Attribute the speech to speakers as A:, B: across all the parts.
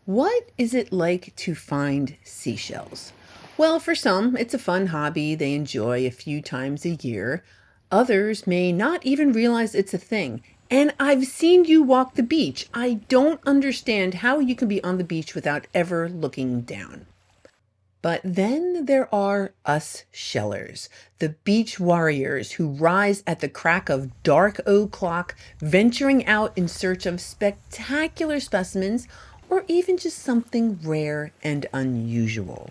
A: What is it like to find seashells? Well, for some, it's a fun hobby they enjoy a few times a year. Others may not even realize it's a thing. And I've seen you walk the beach. I don't understand how you can be on the beach without ever looking down. But then there are us shellers, the beach warriors who rise at the crack of dark o'clock, venturing out in search of spectacular specimens or even just something rare and unusual.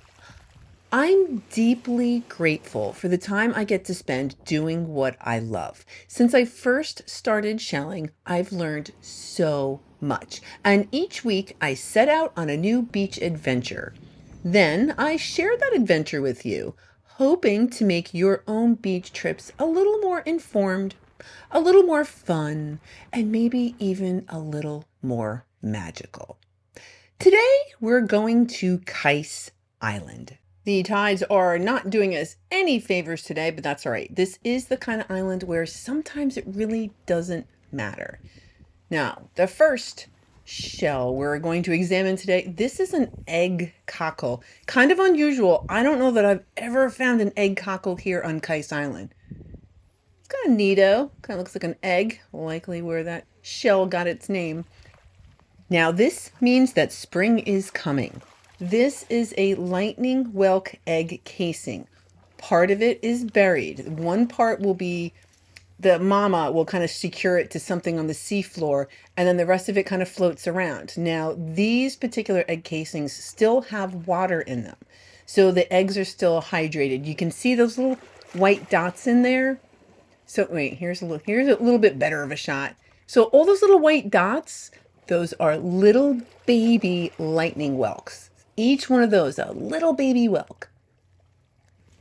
A: I'm deeply grateful for the time I get to spend doing what I love. Since I first started shelling, I've learned so much. And each week I set out on a new beach adventure. Then I share that adventure with you, hoping to make your own beach trips a little more informed, a little more fun, and maybe even a little more magical. Today we're going to Kais Island. The tides are not doing us any favors today, but that's all right. This is the kind of island where sometimes it really doesn't matter. Now, the first shell we're going to examine today, this is an egg cockle. Kind of unusual. I don't know that I've ever found an egg cockle here on Kais Island. It's kind of neato. Kind of looks like an egg, likely where that shell got its name. Now, this means that spring is coming. This is a lightning whelk egg casing. Part of it is buried. One part will be, the mama will kind of secure it to something on the seafloor, and then the rest of it kind of floats around. Now, these particular egg casings still have water in them, so the eggs are still hydrated. You can see those little white dots in there. So wait, here's a little bit better of a shot. So all those little white dots, those are little baby lightning whelks. Each one of those, a little baby whelk.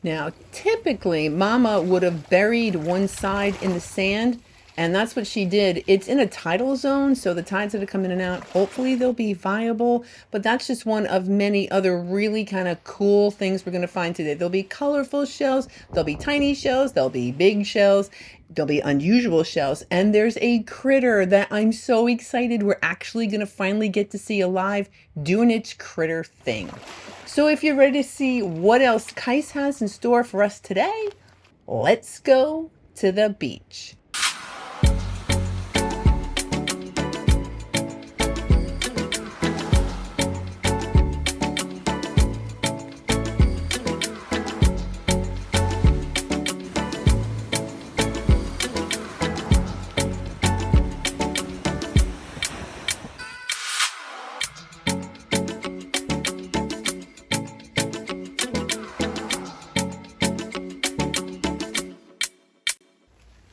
A: Now, typically, Mama would have buried one side in the sand, and that's what she did. It's in a tidal zone, so the tides that are coming in and out, hopefully they'll be viable, but that's just one of many other really kind of cool things we're going to find today. There'll be colorful shells, there'll be tiny shells, there'll be big shells, there'll be unusual shells, and there's a critter that I'm so excited we're actually going to finally get to see alive doing its critter thing. So if you're ready to see what else Kais has in store for us today, let's go to the beach.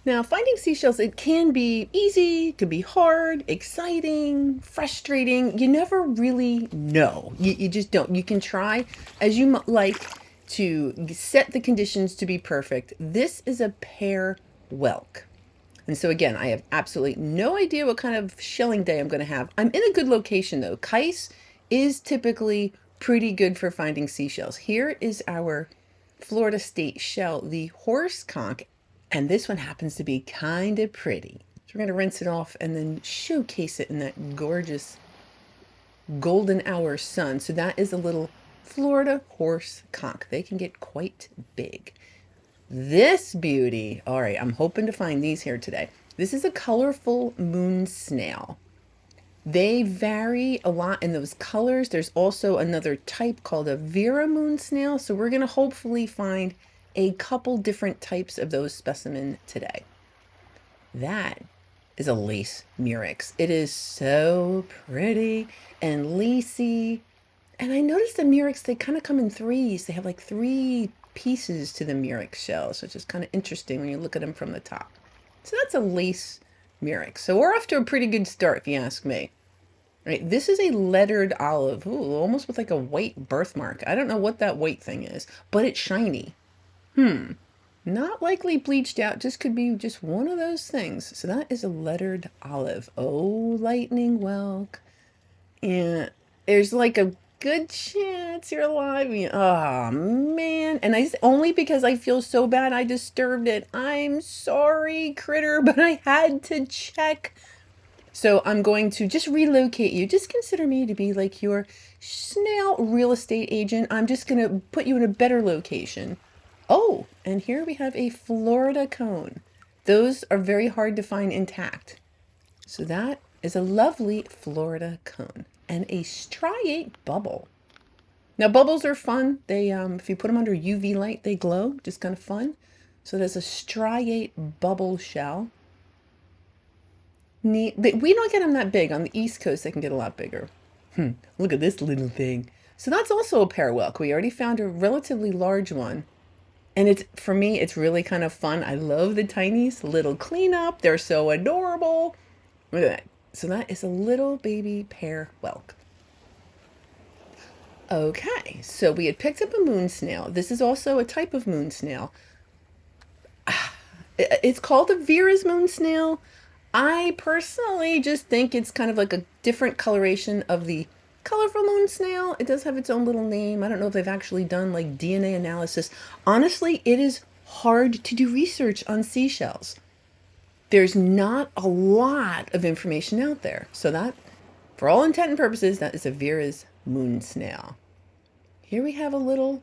A: Now, finding seashells, it can be easy, it can be hard, exciting, frustrating. You never really know. You just don't. You can try as you like to set the conditions to be perfect. This is a pear whelk. And so again, I have absolutely no idea what kind of shelling day I'm going to have. I'm in a good location though. Kais is typically pretty good for finding seashells. Here is our Florida State shell, the horse conch. And this one happens to be kind of pretty. So we're going to rinse it off and then showcase it in that gorgeous golden hour sun. So that is a little Florida horse conch. They can get quite big. This beauty, all right, I'm hoping to find these here today. This is a colorful moonsnail. They vary a lot in those colors. There's also another type called a Vera moonsnail. So we're going to hopefully find a couple different types of those specimen today. That is a lace murex. It is so pretty and lacy. And I noticed the murex, they kind of come in threes. They have like 3 pieces to the murex shells, which is kind of interesting when you look at them from the top. So that's a lace murex. So we're off to a pretty good start, if you ask me. Right, this is a lettered olive. Ooh, almost with like a white birthmark. I don't know what that white thing is, but it's shiny. Not likely bleached out, just could be just one of those things. So that is a lettered olive. Oh, lightning whelk. And there's like a good chance you're alive. Oh, man. And only because I feel so bad I disturbed it. I'm sorry, critter, but I had to check. So I'm going to just relocate you. Just consider me to be like your snail real estate agent. I'm just going to put you in a better location. Oh, and here we have a Florida cone. Those are very hard to find intact. So that is a lovely Florida cone and a striate bubble. Now bubbles are fun. They if you put them under UV light, they glow. Just kind of fun. So there's a striate bubble shell. Neat. We don't get them that big. On the East Coast, they can get a lot bigger. Look at this little thing. So that's also a Periwinkle. We already found a relatively large one. And it's, for me, it's really kind of fun. I love the tinies, little cleanup. They're so adorable. Look at that. So that is a little baby Periwinkle. Okay, so we had picked up a moonsnail. This is also a type of moonsnail. It's called a Vera's moonsnail. I personally just think it's kind of like a different coloration of the colorful moonsnail. It does have its own little name. I don't know if they've actually done like DNA analysis. Honestly, it is hard to do research on seashells. There's not a lot of information out there. So that, for all intent and purposes, that is a Vera's moonsnail. Here we have a little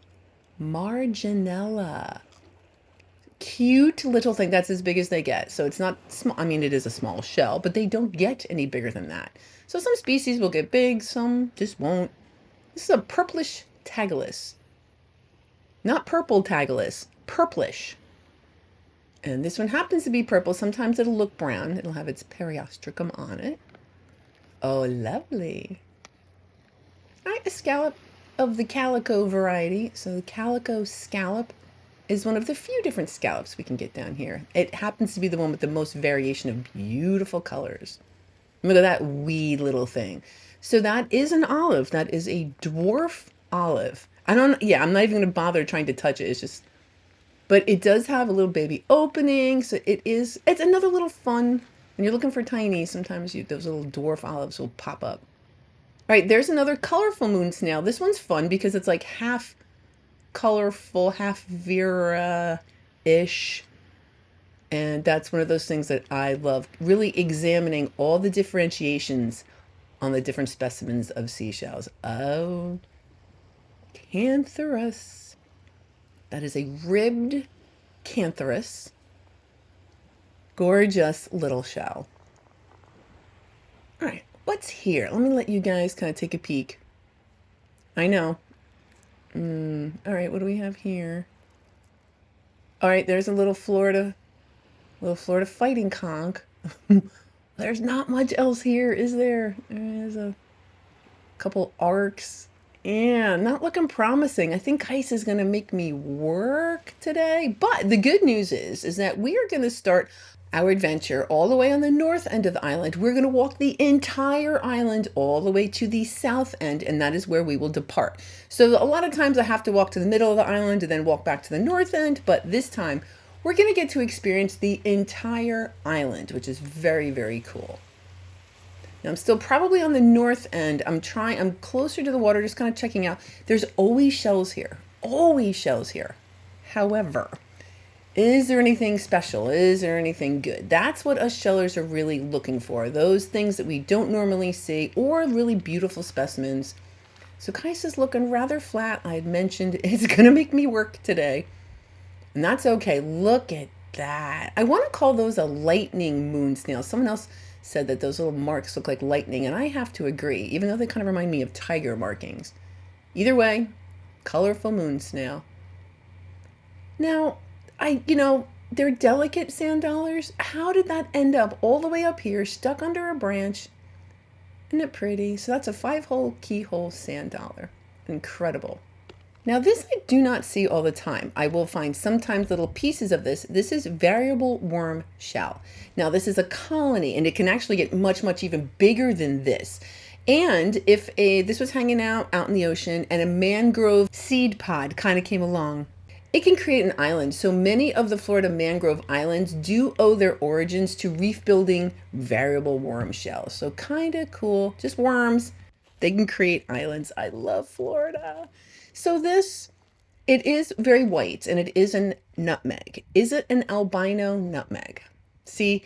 A: Marginella. Cute little thing. That's as big as they get. So it's not small. I mean, it is a small shell, but they don't get any bigger than that. So some species will get big, some just won't. This is a purplish Tagalus. Not purple Tagalus, purplish. And this one happens to be purple. Sometimes it'll look brown. It'll have its periostracum on it. Oh, lovely. All right, a scallop of the calico variety. So the calico scallop is one of the few different scallops we can get down here. It happens to be the one with the most variation of beautiful colors. Look at that wee little thing. So that is an olive. That is a dwarf olive. I'm not even gonna bother trying to touch it. It's just, but it does have a little baby opening. So it's another little fun. When you're looking for tiny, sometimes those little dwarf olives will pop up. All right, there's another colorful moonsnail. This one's fun because it's like half colorful, half Vera-ish. And that's one of those things that I love, really examining all the differentiations on the different specimens of seashells. Oh, Cantharus. That is a ribbed Cantharus. Gorgeous little shell. All right, what's here? Let me let you guys kind of take a peek. I know. All right, what do we have here? All right, there's a little Florida fighting conch. There's not much else here, is there? There's a couple arcs. Yeah, not looking promising. I think ice is going to make me work today. But the good news is that we are going to start our adventure all the way on the north end of the island. We're going to walk the entire island all the way to the south end, and that is where we will depart. So a lot of times I have to walk to the middle of the island and then walk back to the north end, but this time we're going to get to experience the entire island, which is very, very cool. Now I'm still probably on the north end. I'm closer to the water, just kind of checking out. There's always shells here. Always shells here. However, is there anything special? Is there anything good? That's what us shellers are really looking for. Those things that we don't normally see, or really beautiful specimens. So Kaisa's looking rather flat. I had mentioned it's going to make me work today. And that's okay. Look at that. I want to call those a lightning moonsnail. Someone else said that those little marks look like lightning, and I have to agree, even though they kind of remind me of tiger markings. Either way, colorful moonsnail. Now, they're delicate sand dollars. How did that end up all the way up here, stuck under a branch? Isn't it pretty? So that's a 5-hole keyhole sand dollar. Incredible. Now this I do not see all the time. I will find sometimes little pieces of this. This is variable worm shell. Now this is a colony, and it can actually get much, much even bigger than this. And if this was hanging out in the ocean and a mangrove seed pod kind of came along, it can create an island. So many of the Florida mangrove islands do owe their origins to reef building variable worm shells. So kind of cool, just worms. They can create islands. I love Florida. So it is very white, and it is a nutmeg. Is it an albino nutmeg? See,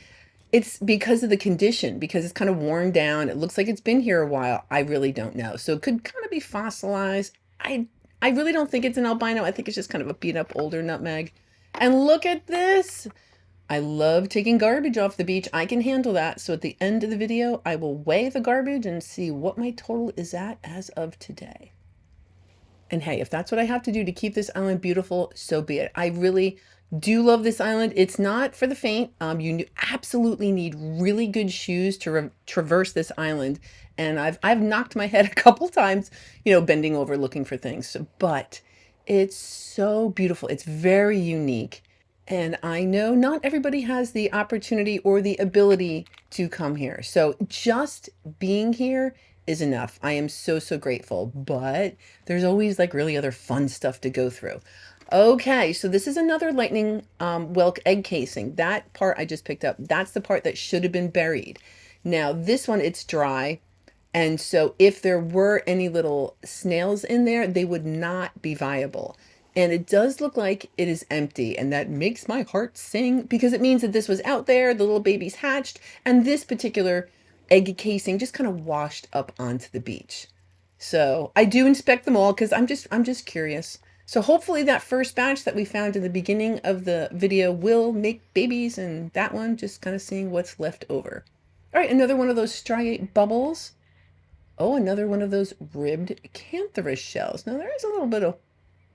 A: It's because of the condition, because it's kind of worn down. It looks like it's been here a while. I really don't know. So it could kind of be fossilized. I really don't think it's an albino. I think it's just kind of a beat up older nutmeg. And look at this. I love taking garbage off the beach. I can handle that. So at the end of the video, I will weigh the garbage and see what my total is at as of today. And hey, if that's what I have to do to keep this island beautiful, so be it. I really do love this island. It's not for the faint. You absolutely need really good shoes to traverse this island. And I've knocked my head a couple times, bending over looking for things. But it's so beautiful. It's very unique. And I know not everybody has the opportunity or the ability to come here. So just being here is enough. I am so, so grateful. But there's always like really other fun stuff to go through. Okay, so this is another lightning whelk egg casing. That part I just picked up. That's the part that should have been buried. Now this one, it's dry. And so if there were any little snails in there, they would not be viable. And it does look like it is empty, and that makes my heart sing because it means that this was out there, the little babies hatched, and this particular egg casing just kind of washed up onto the beach. So I do inspect them all because I'm just curious. So hopefully that first batch that we found in the beginning of the video will make babies, and that one just kind of seeing what's left over. All right, another one of those striate bubbles. Oh, another one of those ribbed cantharus shells. Now there is a little bit of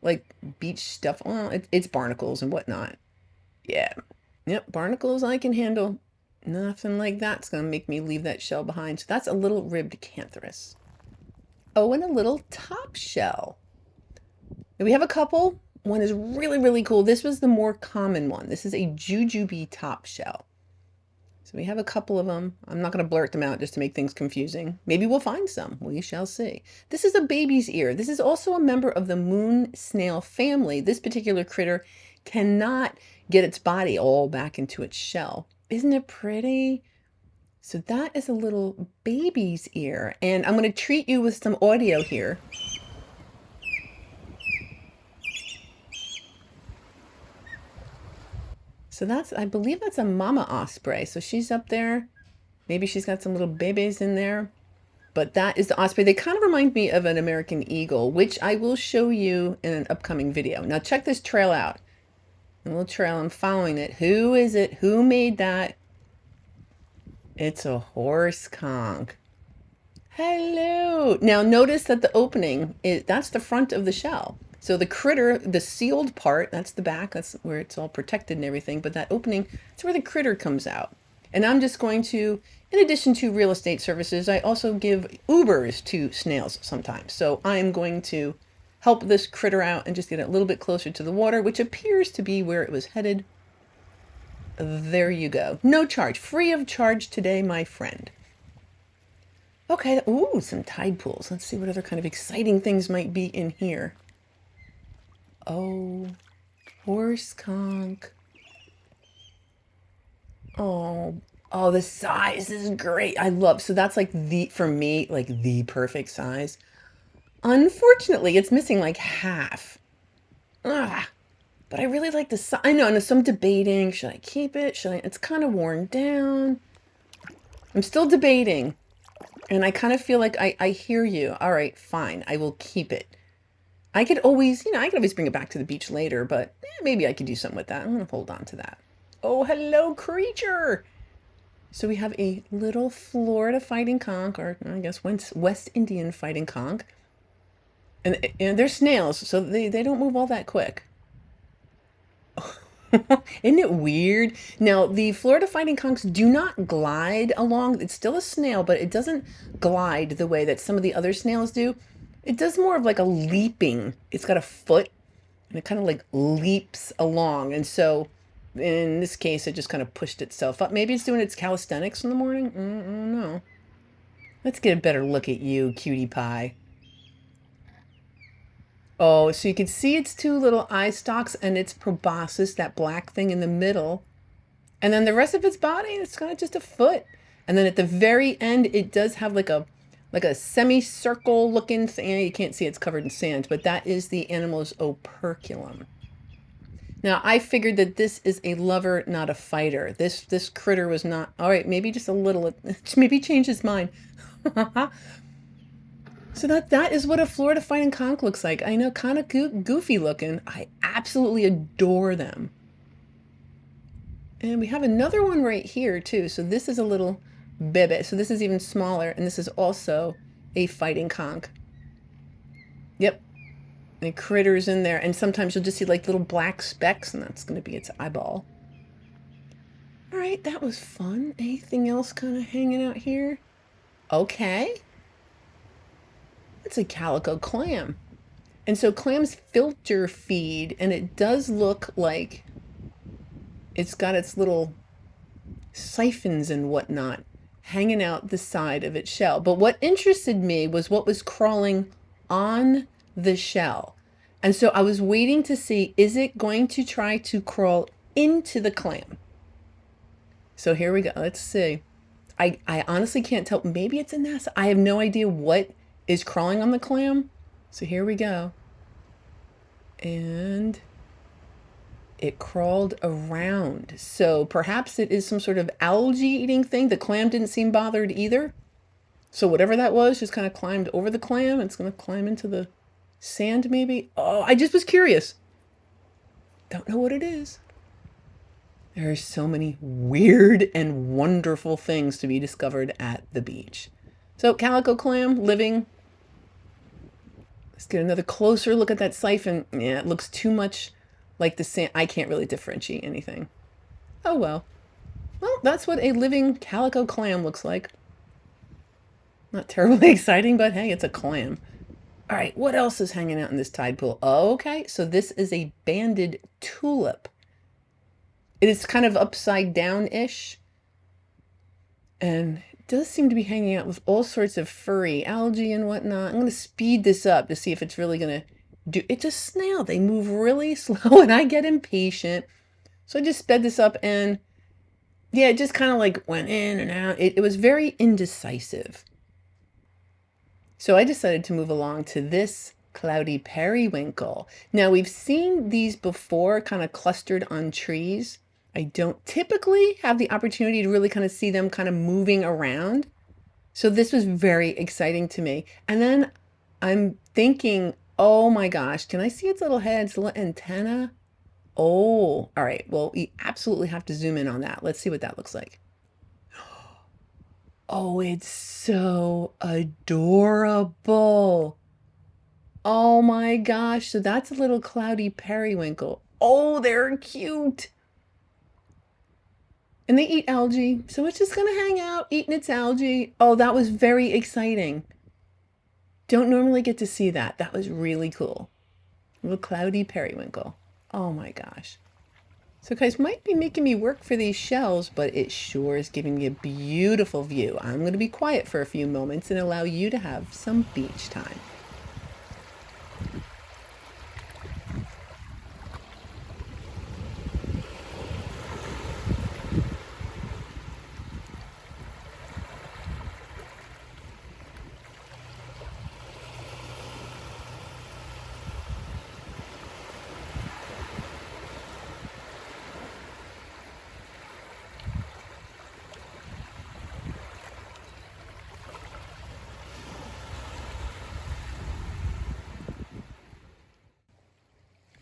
A: like beach stuff. Well, it's barnacles and whatnot. Yeah. Yep, barnacles I can handle. Nothing like that's going to make me leave that shell behind. So that's a little ribbed cantharus. Oh, and a little top shell. Now we have a couple. One is really, really cool. This was the more common one. This is a jujube top shell. So we have a couple of them. I'm not going to blurt them out just to make things confusing. Maybe we'll find some. We shall see. This is a baby's ear. This is also a member of the Moonsnail family. This particular critter cannot get its body all back into its shell. Isn't it pretty? So that is a little baby's ear. And I'm going to treat you with some audio here. So I believe that's a mama osprey. So she's up there. Maybe she's got some little babies in there. But that is the osprey. They kind of remind me of an American eagle, which I will show you in an upcoming video. Now check this trail out. A little trail, I'm following it. Who is it? Who made that? It's a horse conch. Hello. Now notice that the opening, that's the front of the shell. So the critter, the sealed part, that's the back, that's where it's all protected and everything, but that opening, that's where the critter comes out. And I'm just going to, in addition to real estate services, I also give Ubers to snails sometimes. So I'm going to help this critter out and just get it a little bit closer to the water, which appears to be where it was headed. There you go. No charge, free of charge today, my friend. Okay, ooh, some tide pools. Let's see what other kind of exciting things might be in here. Oh, horse conch. Oh, the size is great. I love, so that's like for me, like the perfect size. Unfortunately, it's missing like half. But I really like the size. I know, and so I'm debating, should I keep it? It's kind of worn down. I'm still debating. And I kind of feel like I hear you. All right, fine. I will keep it. I could always, I could always bring it back to the beach later, but maybe I could do something with that. I'm going to hold on to that. Oh, hello, creature. So we have a little Florida fighting conch, or I guess West Indian fighting conch. And they're snails, so they don't move all that quick. Isn't it weird? Now, the Florida fighting conchs do not glide along. It's still a snail, but it doesn't glide the way that some of the other snails do. It does more of like a leaping. It's got a foot, and it kind of like leaps along. And so, in this case, it just kind of pushed itself up. Maybe it's doing its calisthenics in the morning. I don't know. Let's get a better look at you, cutie pie. Oh, so you can see its two little eye stalks and its proboscis, that black thing in the middle. And then the rest of its body, it's kind of just a foot. And then at the very end, it does have like a semicircle looking thing. You can't see it's covered in sand, but that is the animal's operculum. Now, I figured that this is a lover, not a fighter. This critter was not, all right, maybe just a little, maybe change his mind. So that is what a Florida fighting conch looks like. I know, kind of goofy looking. I absolutely adore them. And we have another one right here too. So this is a little bebe. So this is even smaller, and this is also a fighting conch. Yep. And critters in there, and sometimes you'll just see like little black specks, and that's going to be its eyeball. All right, that was fun. Anything else kind of hanging out here? Okay. It's a calico clam. And so clams filter feed, and it does look like it's got its little siphons and whatnot hanging out the side of its shell. But what interested me was what was crawling on the shell. And so I was waiting to see, is it going to try to crawl into the clam? So here we go. Let's see. I honestly can't tell. Maybe it's a nest. I have no idea what is crawling on the clam. So here we go. And it crawled around. So perhaps it is some sort of algae eating thing. The clam didn't seem bothered either. So whatever that was just kind of climbed over the clam. It's going to climb into the sand maybe. Oh, I just was curious. Don't know what it is. There are so many weird and wonderful things to be discovered at the beach. So calico clam living. Let's get another closer look at that siphon. Yeah, it looks too much like the sand. I can't really differentiate anything. Oh well. Well, that's what a living calico clam looks like. Not terribly exciting, but hey, it's a clam. All right, what else is hanging out in this tide pool? Oh, okay, so this is a banded tulip. It is kind of upside down-ish. And it does seem to be hanging out with all sorts of furry algae and whatnot. I'm going to speed this up to see if it's really going to do. It's a snail. They move really slow and I get impatient. So I just sped this up and yeah, it just kind of like went in and out. It was very indecisive. So I decided to move along to this cloudy periwinkle. Now we've seen these before kind of clustered on trees. I don't typically have the opportunity to really kind of see them kind of moving around. So this was very exciting to me. And then I'm thinking, oh my gosh, can I see its little head, its little antenna? Oh, all right. Well, we absolutely have to zoom in on that. Let's see what that looks like. Oh, it's so adorable. Oh my gosh. So that's a little cloudy periwinkle. Oh, they're cute. And they eat algae. So it's just going to hang out eating its algae. Oh, that was very exciting. Don't normally get to see that. That was really cool. A little cloudy periwinkle. Oh my gosh. So guys, might be making me work for these shells, but it sure is giving me a beautiful view. I'm going to be quiet for a few moments and allow you to have some beach time.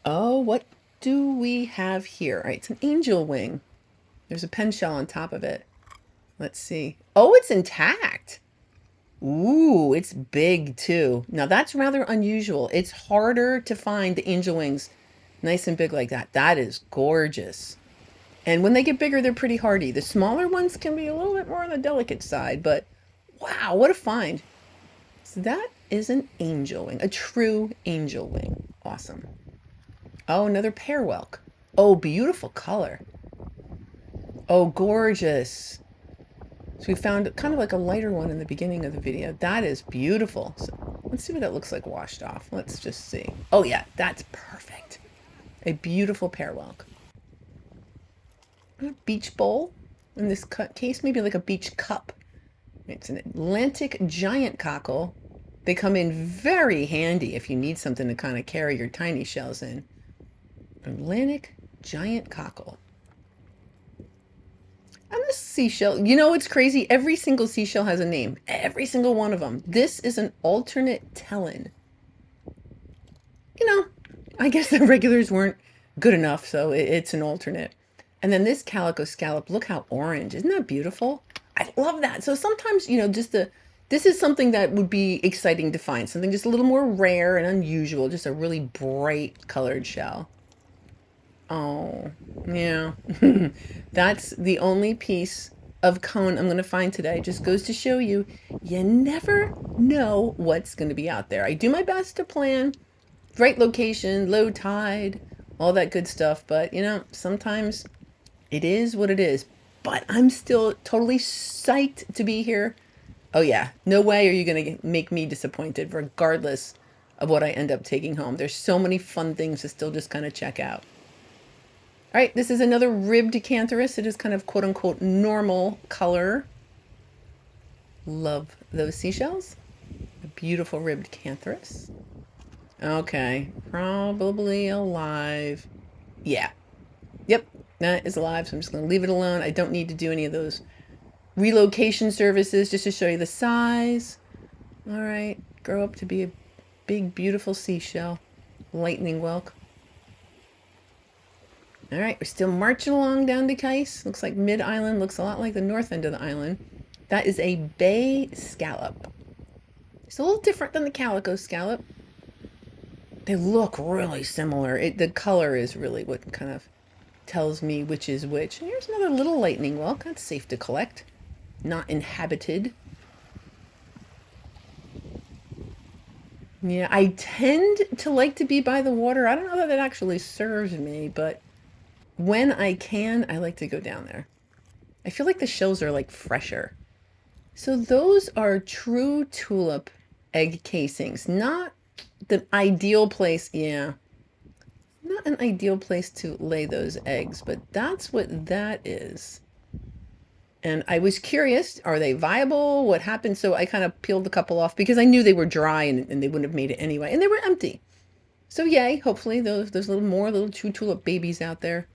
A: Oh, what do we have here? All right, it's an angel wing. There's a pen shell on top of it. Let's see. Oh, it's intact. Ooh, it's big too. Now that's rather unusual. It's harder to find the angel wings nice and big like that. That is gorgeous. And when they get bigger, they're pretty hardy. The smaller ones can be a little bit more on the delicate side, but wow, what a find. So that is an angel wing, a true angel wing. Awesome. Oh, another pear whelk. Oh, beautiful color. Oh, gorgeous. So we found kind of like a lighter one in the beginning of the video. That is beautiful. So let's see what that looks like washed off. Let's just see. Oh yeah, that's perfect. A beautiful pear whelk. A beach bowl. In this case, maybe like a beach cup. It's an Atlantic giant cockle. They come in very handy if you need something to kind of carry your tiny shells in. Atlantic giant cockle. And this seashell, you know, it's crazy. Every single seashell has a name. Every single one of them. This is an alternate Tellin. You know, I guess the regulars weren't good enough, so it's an alternate. And then this calico scallop, look how orange. Isn't that beautiful? I love that. So sometimes, you know, this is something that would be exciting to find. Something just a little more rare and unusual. Just a really bright colored shell. Oh, yeah. That's the only piece of cone I'm going to find today. Just goes to show you, you never know what's going to be out there. I do my best to plan, right location, low tide, all that good stuff. But, you know, sometimes it is what it is. But I'm still totally psyched to be here. Oh, yeah. No way are you going to make me disappointed, regardless of what I end up taking home. There's so many fun things to still just kind of check out. All right, this is another ribbed Cantharus. It is kind of quote-unquote normal color. Love those seashells. A beautiful ribbed Cantharus. Okay, probably alive. Yeah. Yep, that is alive, so I'm just going to leave it alone. I don't need to do any of those relocation services just to show you the size. All right, grow up to be a big, beautiful seashell. Lightning whelk. All right, we're still marching along down to Kais. Looks like mid-island. Looks a lot like the north end of the island. That is a bay scallop. It's a little different than the calico scallop. They look really similar. The color is really what kind of tells me which is which. And here's another little lightning whelk. That's safe to collect. Not inhabited. Yeah, I tend to like to be by the water. I don't know that it actually serves me, but when I can, I like to go down there. I feel like the shells are like fresher. So those are true tulip egg casings. Not the ideal place, yeah. Not an ideal place to lay those eggs, but that's what that is. And I was curious, are they viable? What happened? So I kind of peeled a couple off because I knew they were dry and they wouldn't have made it anyway. And they were empty. So yay, hopefully there's little true tulip babies out there.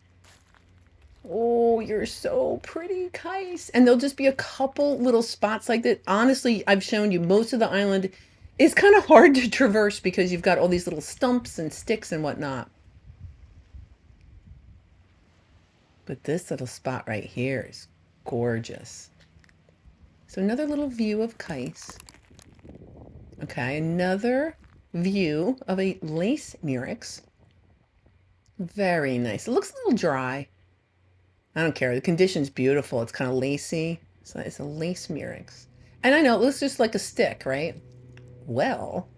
A: Oh, you're so pretty, Kais. And there'll just be a couple little spots like that. Honestly, I've shown you most of the island is kind of hard to traverse because you've got all these little stumps and sticks and whatnot. But this little spot right here is gorgeous. So another little view of Kais. Okay, another view of a lace murex. Very nice. It looks a little dry. I don't care. The condition's beautiful. It's kind of lacy. So it's a lace murex. And I know it looks just like a stick, right? Well,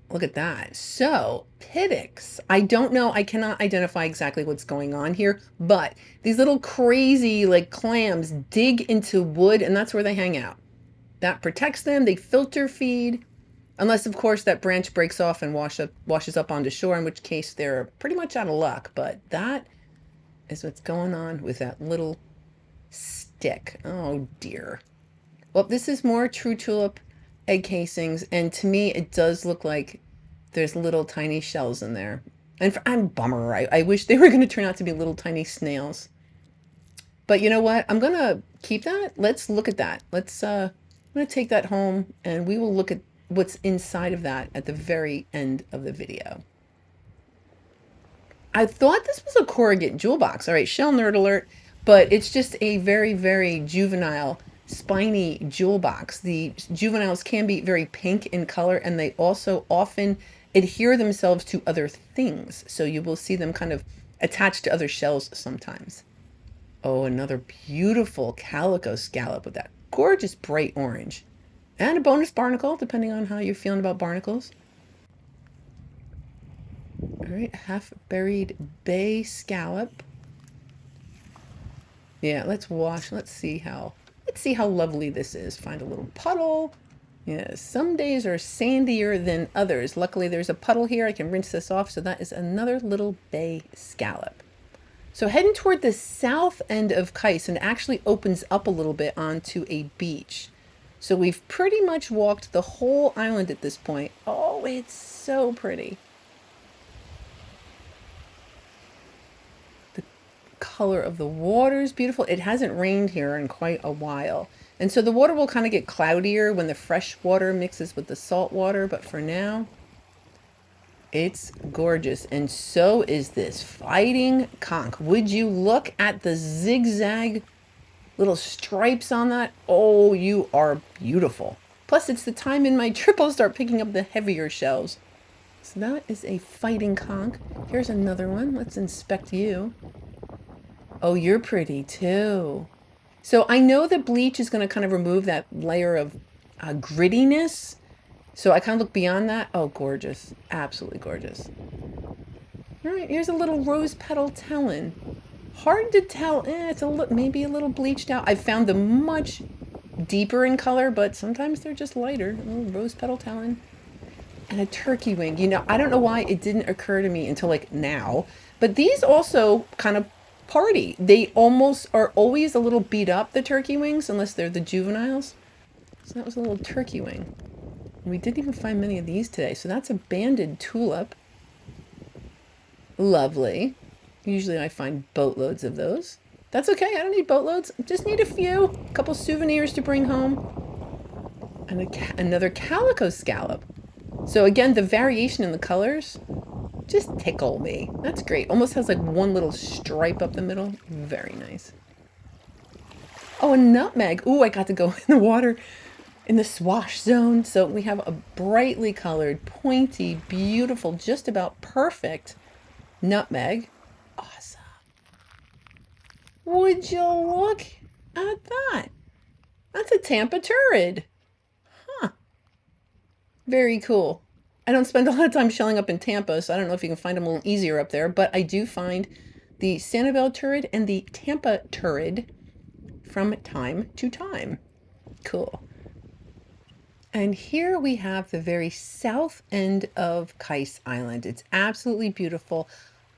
A: look at that. So, Piddocks. I don't know. I cannot identify exactly what's going on here, but these little crazy like clams dig into wood and that's where they hang out. That protects them. They filter feed. Unless, of course, that branch breaks off and washes up onto shore, in which case they're pretty much out of luck. But that is what's going on with that little stick. Oh, dear. Well, this is more true tulip egg casings, and to me, it does look like there's little tiny shells in there. And I'm bummer. I wish they were going to turn out to be little tiny snails. But you know what? I'm going to keep that. Let's look at that. I'm going to take that home, and we will look at what's inside of that at the very end of the video. I thought this was a corrugate jewel box. All right, shell nerd alert, but it's just a very, very juvenile, spiny jewel box. The juveniles can be very pink in color, and they also often adhere themselves to other things. So you will see them kind of attached to other shells sometimes. Oh, another beautiful calico scallop with that gorgeous bright orange. And a bonus barnacle, depending on how you're feeling about barnacles. All right, half-buried bay scallop. Yeah, let's see how lovely this is. Find a little puddle. Yeah, some days are sandier than others. Luckily, there's a puddle here. I can rinse this off. So that is another little bay scallop. So heading toward the south end of Kais, and actually opens up a little bit onto a beach. So we've pretty much walked the whole island at this point. Oh, it's so pretty. color of the water is beautiful. It hasn't rained here in quite a while. And so the water will kind of get cloudier when the fresh water mixes with the salt water. But for now, it's gorgeous. And so is this fighting conch. Would you look at the zigzag little stripes on that? Oh, you are beautiful. Plus, it's the time in my trip I'll start picking up the heavier shells. So that is a fighting conch. Here's another one. Let's inspect you. Oh, you're pretty too. So I know the bleach is going to kind of remove that layer of grittiness. So I kind of look beyond that. Oh, gorgeous. Absolutely gorgeous. All right, here's a little rose petal talon. Hard to tell. It's maybe a little bleached out. I found them much deeper in color, but sometimes they're just lighter. A little rose petal talon. And a turkey wing. You know, I don't know why it didn't occur to me until like now, but these also kind of party. They almost are always a little beat up, the turkey wings, unless they're the juveniles. So that was a little turkey wing. We didn't even find many of these today. So that's a banded tulip. Lovely. Usually I find boatloads of those. That's okay. I don't need boatloads. I just need a few. A couple souvenirs to bring home. And another calico scallop. So again, the variation in the colors just tickle me. That's great. Almost has like one little stripe up the middle. Very nice. Oh, a nutmeg. Ooh, I got to go in the water in the swash zone. So we have a brightly colored, pointy, beautiful, just about perfect nutmeg. Awesome. Would you look at that? That's a Tampa turrid. Huh. Very cool. I don't spend a lot of time shelling up in Tampa, so I don't know if you can find them a little easier up there, but I do find the Sanibel turrid and the Tampa turrid from time to time. Cool. And here we have the very south end of Kais Island. It's absolutely beautiful.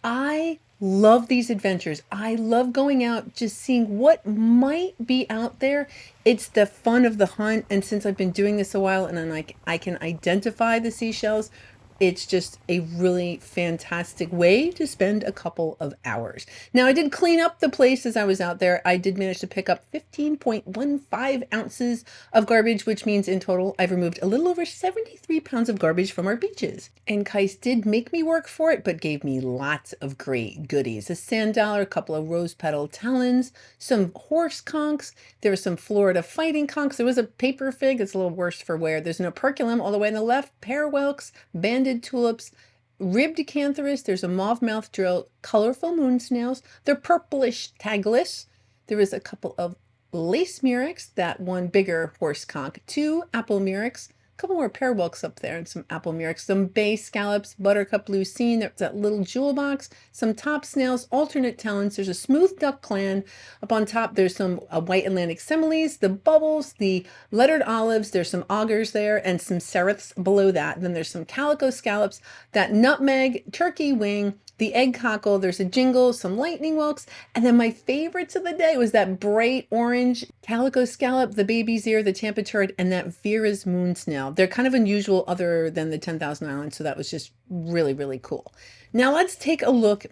A: I love these adventures. I love going out, just seeing what might be out there. It's the fun of the hunt. And since I've been doing this a while and I can identify the seashells, it's just a really fantastic way to spend a couple of hours. Now, I did clean up the place as I was out there. I did manage to pick up 15.15 ounces of garbage, which means in total, I've removed a little over 73 pounds of garbage from our beaches. And Kais did make me work for it, but gave me lots of great goodies. A sand dollar, a couple of rose petal talons, some horse conchs. There was some Florida fighting conchs. There was a paper fig. It's a little worse for wear. There's an operculum all the way on the left, pear whelks, banded tulips, ribbed cantharus. There's a mauve mouth drill, colorful moonsnails. They're purplish tagless. There is a couple of lace murex, that one bigger horse conch, 2 apple murex, a couple more pear whelks up there, and some apple murex, some bay scallops, buttercup lucine. There's that little jewel box, some top snails, alternate talons. There's a smooth duck clan. Up on top, there's some white Atlantic similes, the bubbles, the lettered olives. There's some augurs there, and some serifs below that. And then there's some calico scallops, that nutmeg, turkey wing, the egg cockle, there's a jingle, some lightning whelks, and then my favorites of the day was that bright orange calico scallop, the baby's ear, the Tampa turrid, and that Vera's moonsnail. They're kind of unusual other than the 10,000 Islands, so that was just really, really cool. Now let's take a look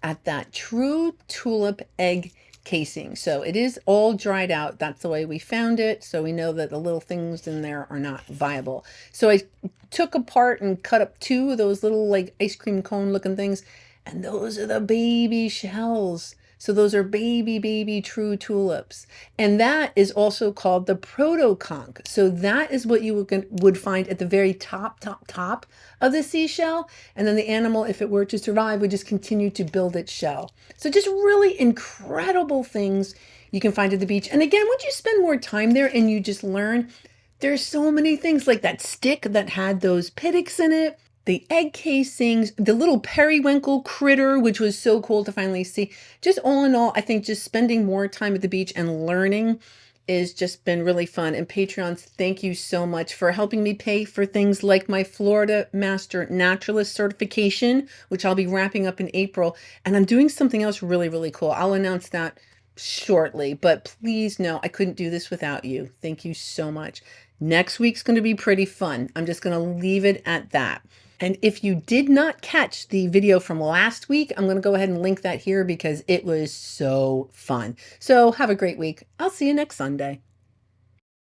A: at that true tulip egg casing. So it is all dried out. That's the way we found it. So we know that the little things in there are not viable. So I took apart and cut up 2 of those little like ice cream cone looking things. And those are the baby shells. So those are baby true tulips. And that is also called the proto-conch. So that is what you would find at the very top of the seashell. And then the animal, if it were to survive, would just continue to build its shell. So just really incredible things you can find at the beach. And again, once you spend more time there and you just learn, there's so many things like that stick that had those piddocks in it, the egg casings, the little periwinkle critter, which was so cool to finally see. Just all in all, I think just spending more time at the beach and learning has just been really fun. And Patreons, thank you so much for helping me pay for things like my Florida Master Naturalist certification, which I'll be wrapping up in April. And I'm doing something else really, really cool. I'll announce that shortly, but please know I couldn't do this without you. Thank you so much. Next week's going to be pretty fun. I'm just going to leave it at that. And if you did not catch the video from last week, I'm going to go ahead and link that here because it was so fun. So have a great week. I'll see you next Sunday.